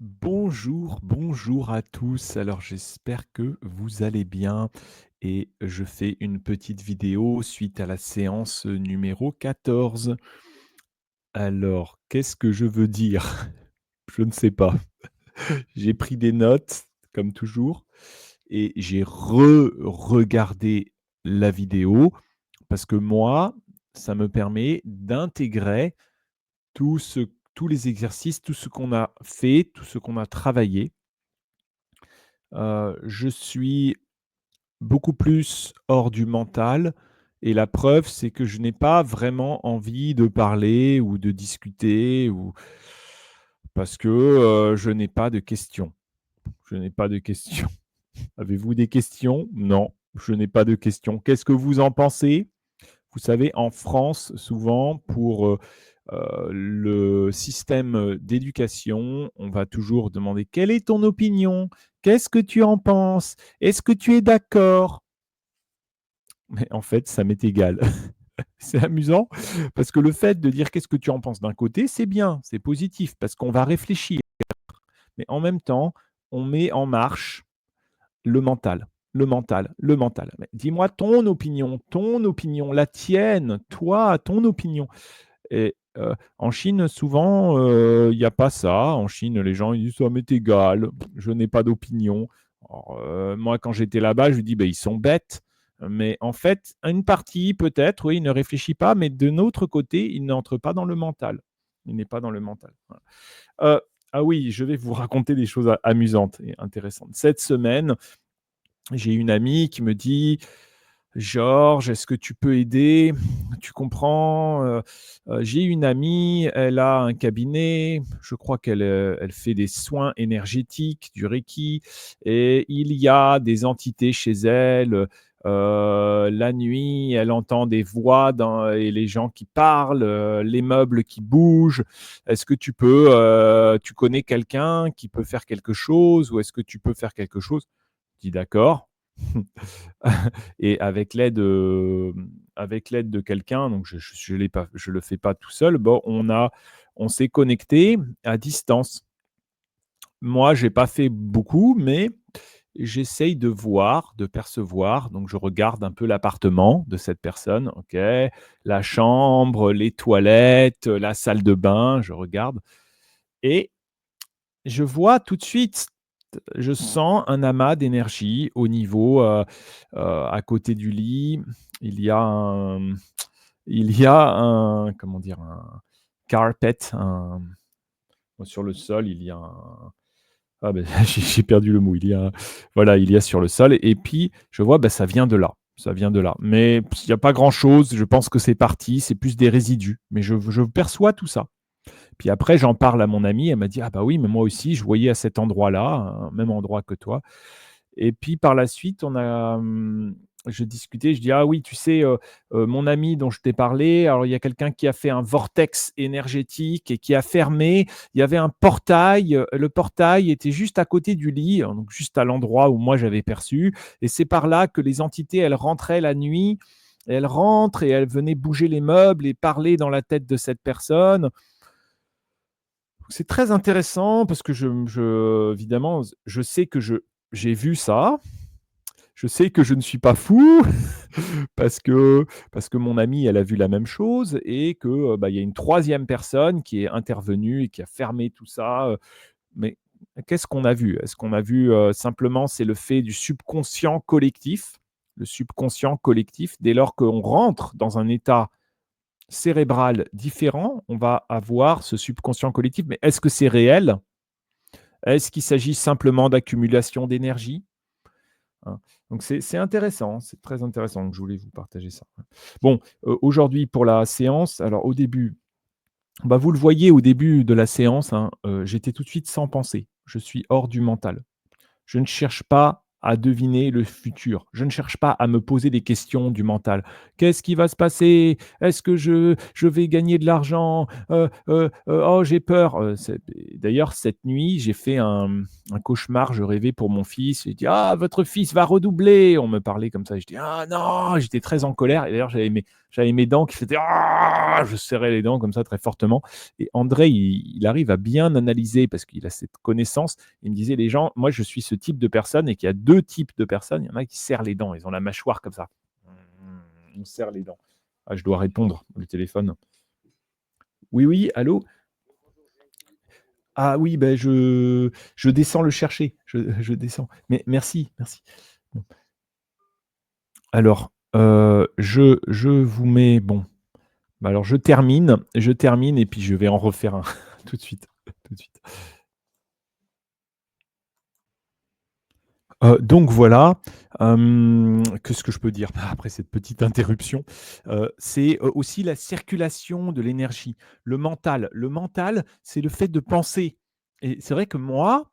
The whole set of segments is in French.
Bonjour, bonjour à tous. Alors j'espère que vous allez bien et je fais une petite vidéo suite à la séance numéro 14. Alors, qu'est-ce que je veux dire? Je ne sais pas. J'ai pris des notes, comme toujours, et j'ai regardé la vidéo parce que moi, ça me permet d'intégrer tout ce tous les exercices, tout ce qu'on a fait, tout ce qu'on a travaillé. Je suis beaucoup plus hors du mental et la preuve, c'est que je n'ai pas vraiment envie de parler ou de discuter ou parce que, je n'ai pas de questions. Je n'ai pas de questions. Avez-vous des questions? Non, je n'ai pas de questions. Qu'est-ce que vous en pensez? Vous savez, en France, souvent, pour, le système, d'éducation, on va toujours demander: «Quelle est ton opinion? Qu'est-ce que tu en penses? Est-ce que tu es d'accord?» Mais en fait, ça m'est égal. C'est amusant parce que le fait de dire: «Qu'est-ce que tu en penses?» d'un côté, c'est bien, c'est positif parce qu'on va réfléchir. Mais en même temps, on met en marche le mental, le mental, le mental. Mais dis-moi ton opinion, la tienne, toi, ton opinion. Et en Chine, souvent, il y a pas ça. En Chine, les gens, ils disent: «Ça m'est égal, je n'ai pas d'opinion». Alors, moi, quand j'étais là-bas, je lui dis: «Beh, ils sont bêtes». Mais en fait, une partie peut-être, oui, il ne réfléchit pas, mais d'un autre côté, il n'entre pas dans le mental. Il n'est pas dans le mental, voilà. Heu, ah oui, je vais vous raconter des choses a amusantes et intéressantes. Cette semaine, j'ai une amie qui me dit: «Georges, est-ce que tu peux aider? Tu comprends, j'ai une amie, elle a un cabinet, je crois elle fait des soins énergétiques, du reiki et il y a des entités chez elle, la nuit, elle entend des voix dans et les gens qui parlent, les meubles qui bougent. Est-ce que tu connais quelqu'un qui peut faire quelque chose ou est-ce que tu peux faire quelque chose?» Je dis: «D'accord». Et avec l'aide de quelqu'un, donc je le fais pas tout seul, bon, on s'est connecté à distance. Moi, j'ai pas fait beaucoup, mais j'essaye de voir, de percevoir, donc je regarde un peu l'appartement de cette personne, OK, la chambre, les toilettes, la salle de bain, je regarde et je vois tout de suite, je sens un amas d'énergie au niveau, à côté du lit. Il y a un il y a un comment dire? Un carpet, sur le sol, il y a un ah beh, j'ai perdu le mot. Il y a voilà, il y a sur le sol et puis je vois, bah, ça vient de là, ça vient de là. Mais il y a pas grand chose, je pense que c'est parti, c'est plus des résidus, mais je perçois tout ça. Puis après, j'en parle à mon amie, elle m'a dit: «Ah bah oui, mais moi aussi, je voyais à cet endroit-là, même endroit que toi». Et puis par la suite, je discutais, je dis: «Ah oui, tu sais, mon ami dont je t'ai parlé, alors il y a quelqu'un qui a fait un vortex énergétique et qui a fermé. Il y avait un portail, le portail était juste à côté du lit, donc juste à l'endroit où moi j'avais perçu et c'est par là que les entités, elles rentraient la nuit. Elles rentrent et elles venaient bouger les meubles et parler dans la tête de cette personne». C'est très intéressant parce que évidemment, je sais que j'ai vu ça, je sais que je ne suis pas fou parce que mon amie, elle a vu la même chose et que, bah, il y a une troisième personne qui est intervenue et qui a fermé tout ça, mais qu'est-ce qu'on a vu? Est-ce qu'on a vu, simplement c'est le fait du subconscient collectif? Le subconscient collectif, dès lors qu'on rentre dans un état cérébral différent, on va avoir ce subconscient collectif, mais est-ce que c'est réel? Est-ce qu'il s'agit simplement d'accumulation d'énergie? Hein. Donc c'est intéressant, c'est très intéressant, donc je voulais vous partager ça. Bon, aujourd'hui pour la séance, alors au début, bah, vous le voyez au début de la séance, hein, j'étais tout de suite sans pensée. Je suis hors du mental. Je ne cherche pas à deviner le futur. Je ne cherche pas à me poser des questions du mental. «Qu'est-ce qui va se passer? Est-ce que je vais gagner de l'argent? Oh, j'ai peur», d'ailleurs, cette nuit, j'ai fait un cauchemar. Je rêvais pour mon fils. J'ai dit: «Ah, votre fils va redoubler!» On me parlait comme ça. Je dis: «Ah non!» J'étais très en colère et d'ailleurs, j'avais mes dents qui faisaient: «Ah!» Je serrais les dents comme ça très fortement et André, il arrive à bien analyser parce qu'il a cette connaissance. Il me disait: «Les gens, moi, je suis ce type de personne» et qu'il y a 2 types de personnes. Il y en a qui serrent les dents. Ils ont la mâchoire comme ça. On serre les dents. Ah, je dois répondre, le téléphone. Oui, oui, allô? Ah oui, ben je descends le chercher, je descends. Mais merci, merci. Bon, alors, je vous mets bon, bah, alors je termine et puis je vais en refaire un tout de suite, tout de suite. Donc voilà, qu'est-ce que je peux dire après cette petite interruption? C'est, aussi la circulation de l'énergie, le mental. Le mental, c'est le fait de penser et c'est vrai que moi,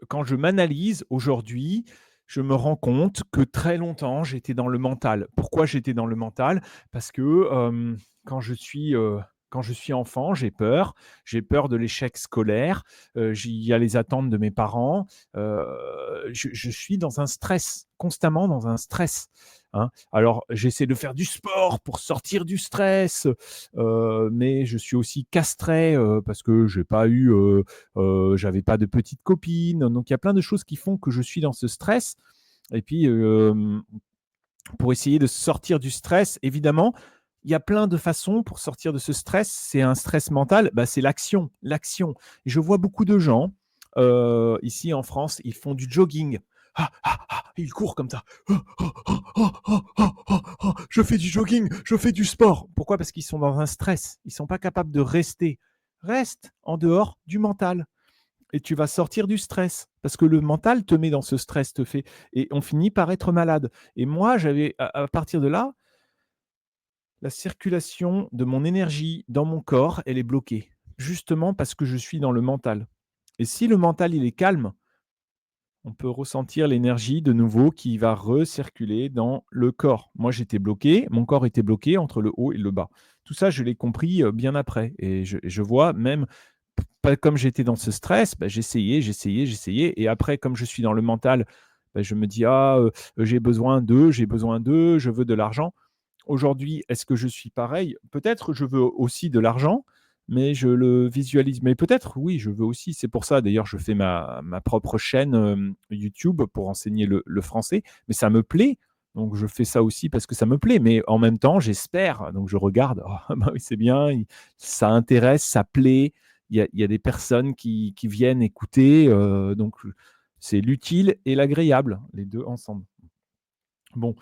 quand je m'analyse aujourd'hui, je me rends compte que très longtemps, j'étais dans le mental. Pourquoi j'étais dans le mental? Parce que, quand je suis, quand je suis enfant, j'ai peur. J'ai peur de l'échec scolaire, il y a les attentes de mes parents, je suis dans un stress, constamment dans un stress, hein. Alors j'essaie de faire du sport pour sortir du stress, mais je suis aussi castré, parce que j'ai pas eu, j'avais pas de petite copine, donc il y a plein de choses qui font que je suis dans ce stress et puis, pour essayer de sortir du stress, évidemment, il y a plein de façons pour sortir de ce stress. C'est un stress mental, bah, c'est l'action, l'action. Je vois beaucoup de gens, ici en France, ils font du jogging. Ah, ah, ah, ils courent comme ça. Ah, ah, ah, ah, ah, ah, ah, ah, je fais du jogging, je fais du sport. Pourquoi? Parce qu'ils sont dans un stress. Ils sont pas capables de rester. Reste en dehors du mental et tu vas sortir du stress parce que le mental te met dans ce stress, te fait et on finit par être malade et moi, j'avais à partir de là, la circulation de mon énergie dans mon corps, elle est bloquée, justement parce que je suis dans le mental et si le mental, il est calme, on peut ressentir l'énergie de nouveau qui va recirculer dans le corps. Moi, j'étais bloqué, mon corps était bloqué entre le haut et le bas. Tout ça, je l'ai compris, bien après et je vois même pas comme j'étais dans ce stress, bah, j'essayais et après comme je suis dans le mental, bah, je me dis: «Ah, j'ai besoin de, je veux de l'argent». Aujourd'hui, est-ce que je suis pareil? Peut-être je veux aussi de l'argent, mais je le visualise mais peut-être oui, je veux aussi. C'est pour ça d'ailleurs je fais ma propre chaîne, YouTube pour enseigner le français, mais ça me plaît, donc je fais ça aussi parce que ça me plaît, mais en même temps j'espère, donc je regarde, oh bah oui, c'est bien, ça intéresse, ça plaît, il y a des personnes qui viennent écouter, donc c'est l'utile et l'agréable, les 2 ensemble. Bon,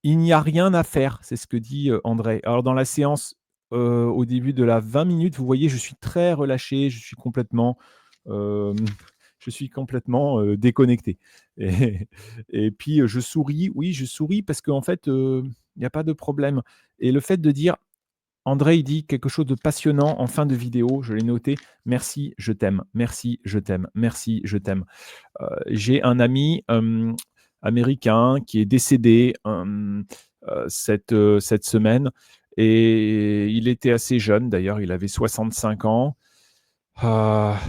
il n'y a rien à faire, c'est ce que dit, André. Alors dans la séance, au début de la 20 minutes, vous voyez, je suis très relâché, hem, je suis complètement, déconnecté et et puis, je souris. Oui, je souris parce qu'en fait, il y a pas de problème et le fait de dire André, il dit quelque chose de passionnant en fin de vidéo, je l'ai noté: «Merci, je t'aime. Merci, je t'aime. Merci, je t'aime». J'ai un ami, américain qui est décédé, cette semaine et il était assez jeune d'ailleurs, il avait 65 ans.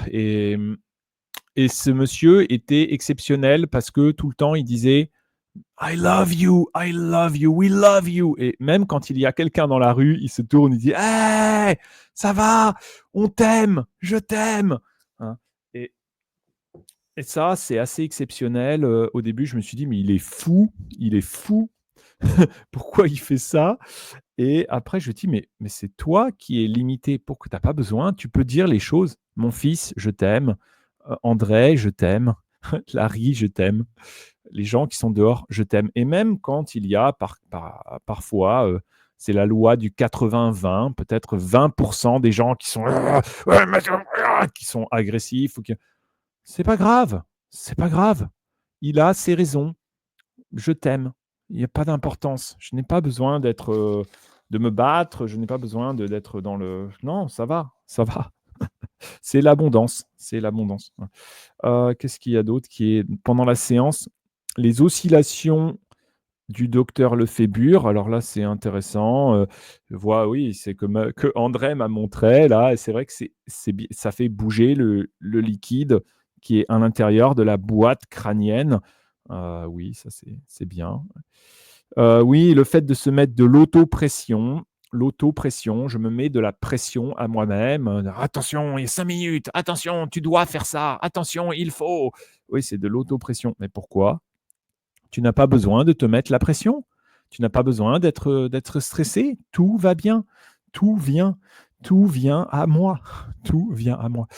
Et et ce monsieur était exceptionnel parce que tout le temps il disait: I love you, we love you» et même quand il y a quelqu'un dans la rue, il se tourne, il dit: «Hey, ça va? On t'aime, je t'aime», hein et et ça, c'est assez exceptionnel, au début, je me suis dit: «Mais il est fou, pourquoi il fait ça?» et après je me dis: «Mais c'est toi qui es limité, pour que tu as pas besoin, tu peux dire les choses. Mon fils, je t'aime, André, je t'aime, Larry, je t'aime, les gens qui sont dehors, je t'aime» et même quand il y a parfois, c'est la loi du 80-20, peut-être 20 des gens qui sont qui sont agressifs ou qui c'est pas grave, c'est pas grave. Il a ses raisons. Je t'aime. Il y a pas d'importance. Je n'ai pas besoin de me battre, je n'ai pas besoin d'être dans le non, ça va, ça va. C'est l'abondance, c'est l'abondance. Ouais. Qu'est-ce qu'il y a d'autre qui est pendant la séance, les oscillations du docteur Lefébure. Alors là, c'est intéressant, je vois, oui, c'est que André m'a montré là et c'est vrai que ça fait bouger le liquide qui est à l'intérieur de la boîte crânienne. Oui, ça c'est bien. Oui, le fait de se mettre de l'autopression, je me mets de la pression à moi-même. Attention, il y a 5 minutes, attention, tu dois faire ça, attention, il faut. Oui, c'est de l'autopression. Mais pourquoi? Tu n'as pas besoin de te mettre la pression. Tu n'as pas besoin d'être stressé. Tout va bien. Tout vient. Tout vient à moi. Tout vient à moi.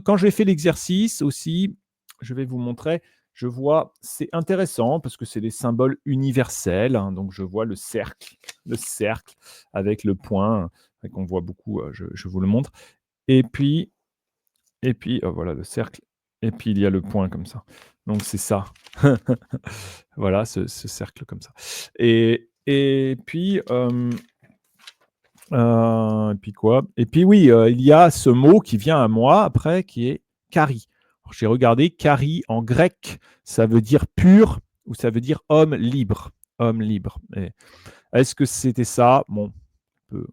Quand j'ai fait l'exercice aussi, je vais vous montrer, je vois, c'est intéressant parce que c'est des symboles universels, hein. Donc je vois le cercle avec le point, qu'on voit beaucoup, je vous le montre. Et puis, voilà le cercle. Et puis il y a le point comme ça. Donc c'est ça. Voilà, ce cercle comme ça. Et puis, et puis quoi? Et puis oui, il y a ce mot qui vient à moi après qui est «kari». Alors j'ai regardé «kari» en grec, ça veut dire «pur» ou ça veut dire «homme libre», homme libre. Et est-ce que c'était ça? Bon, peu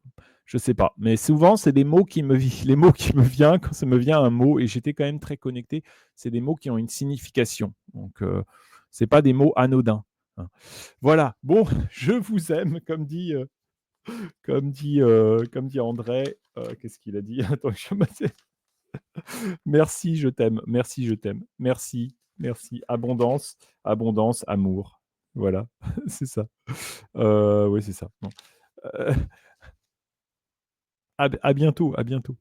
je sais pas, mais souvent c'est des mots qui me vi les mots qui me viennent quand ça me vient un mot et j'étais quand même très connecté, c'est des mots qui ont une signification. Donc c'est pas des mots anodins, hein. Voilà, bon, je vous aime comme dit André, qu'est-ce qu'il a dit? Attends, merci, je t'aime, merci, je t'aime. Merci, merci, abondance, abondance, amour. Voilà, c'est ça. Oui, c'est ça. Bon, à bientôt, à bientôt.